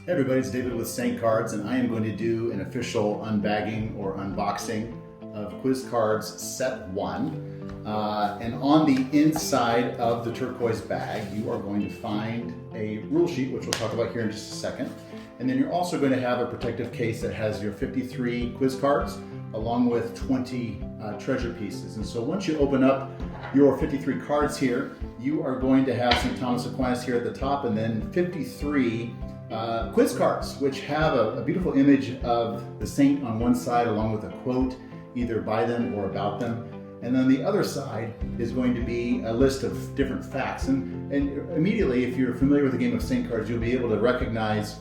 Hey everybody, it's David with SaintCards, and I am going to do an official unbagging or unboxing of QuizCards Set 1. And on the inside of the turquoise bag, you are going to find a rule sheet, which we'll talk about here in just a second. And then you're also going to have a protective case that has your 53 quiz cards, along with 20 treasure pieces. And so once you open up your 53 cards here, you are going to have St. Thomas Aquinas here at the top, and then 53 quiz cards, which have a beautiful image of the saint on one side along with a quote either by them or about them. And then the other side is going to be a list of different facts. And immediately, if you're familiar with the game of SaintCards, you'll be able to recognize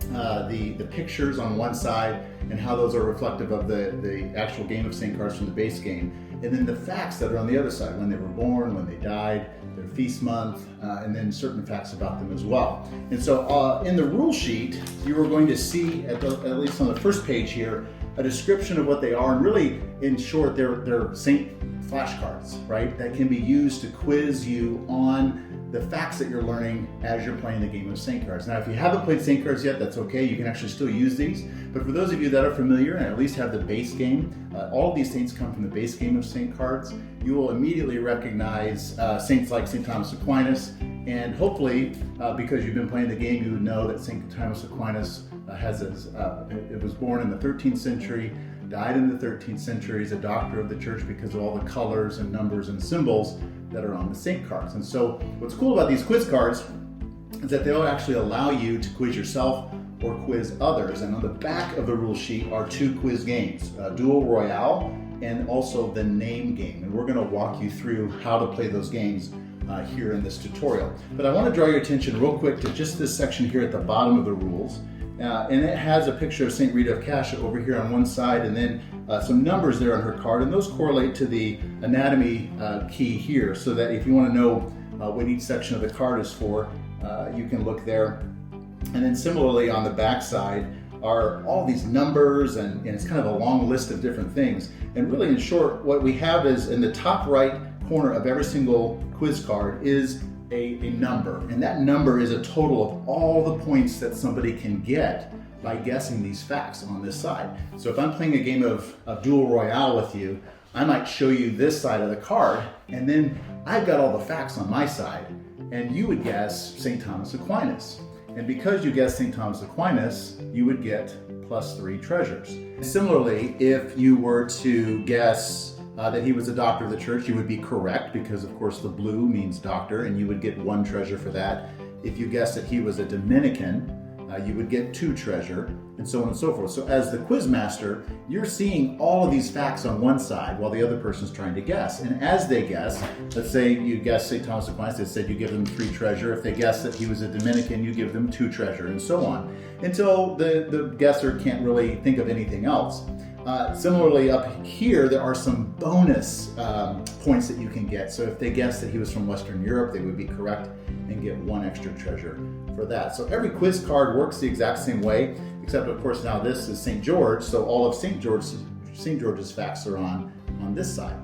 the pictures on one side and how those are reflective of the actual game of SaintCards from the base game. And then the facts that are on the other side, when they were born, when they died, their feast month, and then certain facts about them as well. And so in the rule sheet, you are going to see, at least on the first page here, a description of what they are. And really, in short, they're Saint flashcards, right? That can be used to quiz you on the facts that you're learning as you're playing the game of SaintCards. Now, if you haven't played SaintCards yet, that's okay. You can actually still use these. But for those of you that are familiar and at least have the base game, all of these saints come from the base game of SaintCards. You will immediately recognize saints like St. Thomas Aquinas. And hopefully, because you've been playing the game, you would know that St. Thomas Aquinas it was born in the 13th century, died in the 13th century. He's a doctor of the church because of all the colors and numbers and symbols that are on the Saint cards. And so what's cool about these quiz cards is that they'll actually allow you to quiz yourself or quiz others. And on the back of the rule sheet are two quiz games, Duel Royale and also the name game. And we're going to walk you through how to play those games here in this tutorial. But I want to draw your attention real quick to just this section here at the bottom of the rules. And it has a picture of St. Rita of Cascia over here on one side, and then some numbers there on her card, and those correlate to the anatomy key here, so that if you want to know what each section of the card is for, you can look there. And then similarly on the back side are all these numbers, and it's kind of a long list of different things. And really, in short, what we have is in the top right corner of every single quiz card is a number, and that number is a total of all the points that somebody can get by guessing these facts on this side. So if I'm playing a game of Duel Royale with you, I might show you this side of the card, and then I've got all the facts on my side, and you would guess St. Thomas Aquinas. And because you guessed St. Thomas Aquinas, you would get +3 treasures. Similarly, if you were to guess that he was a doctor of the church, you would be correct, because of course the blue means doctor, and you would get 1 treasure for that. If you guessed that he was a Dominican, you would get 2 treasure, and so on and so forth. So as the quiz master, you're seeing all of these facts on one side while the other person's trying to guess. And as they guess, let's say you guess St. Thomas Aquinas, they said you give them 3 treasure. If they guess that he was a Dominican, you give them 2 treasure, and so on, until the guesser can't really think of anything else. Similarly, up here, there are some bonus points that you can get. So if they guess that he was from Western Europe, they would be correct and get 1 extra treasure for that. So every quiz card works the exact same way, except of course now this is St. George, so all of St. George's facts are on this side.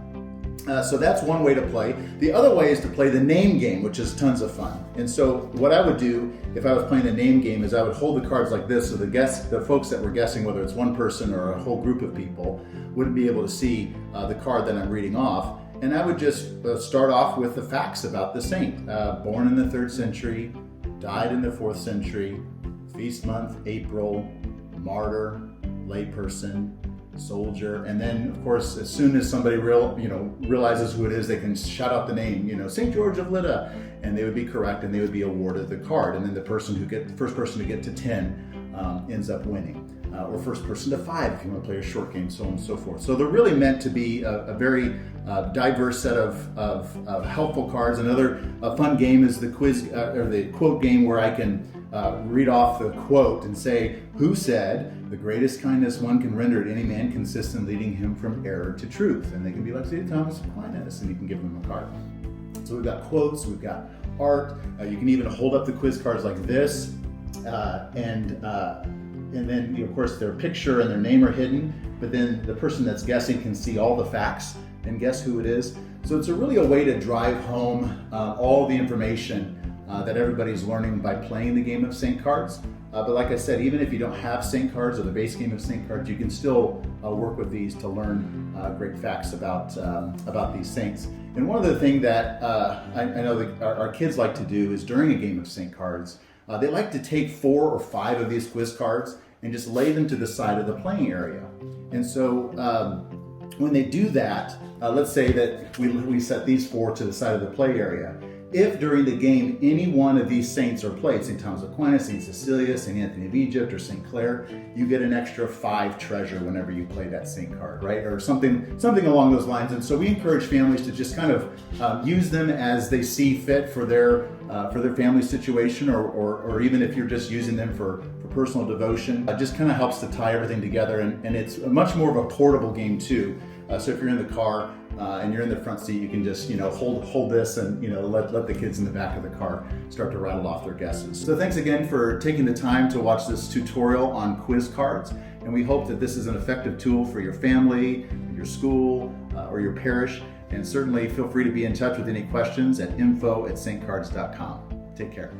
So that's one way to play. The other way is to play the name game, which is tons of fun. And so what I would do if I was playing the name game is I would hold the cards like this, so the folks that were guessing, whether it's one person or a whole group of people, wouldn't be able to see the card that I'm reading off. And I would just start off with the facts about the saint. Born in the 3rd century, died in the 4th century, feast month, April, martyr, layperson, soldier, and then of course as soon as somebody realizes who it is, they can shout out the name, St. George of Lydda, and they would be correct, and they would be awarded the card. And then the first person to get to 10 ends up winning, or first person to 5 if you want to play a short game, so on and so forth. So they're really meant to be a very diverse set of helpful cards. Another fun game is the quiz or the quote game, where I can read off the quote and say, "Who said, 'The greatest kindness one can render to any man consists in leading him from error to truth?'" And they can be like St. Thomas Aquinas, and you can give them a card. So we've got quotes, we've got art. You can even hold up the quiz cards like this, and then of course their picture and their name are hidden, but then the person that's guessing can see all the facts and guess who it is. So it's really a way to drive home all the information that everybody's learning by playing the game of SaintCards. But like I said, even if you don't have SaintCards or the base game of SaintCards, you can still work with these to learn great facts about these saints. And one other thing that I know that our kids like to do is during a game of SaintCards, they like to take 4 or 5 of these quiz cards and just lay them to the side of the playing area. And so when they do that, let's say that we set these 4 to the side of the play area. If during the game any one of these saints are played, St. Thomas Aquinas, St. Cecilia, St. Anthony of Egypt, or St. Clare, you get an extra 5 treasure whenever you play that saint card, right? Or something along those lines. And so we encourage families to just kind of use them as they see fit for their family situation, or even if you're just using them for personal devotion. It just kind of helps to tie everything together, and it's much more of a portable game too. So if you're in the car and you're in the front seat, you can just hold this and let the kids in the back of the car start to rattle off their guesses. So thanks again for taking the time to watch this tutorial on QuizCards, and we hope that this is an effective tool for your family, your school, or your parish. And certainly feel free to be in touch with any questions at info@saintcards.com. Take care.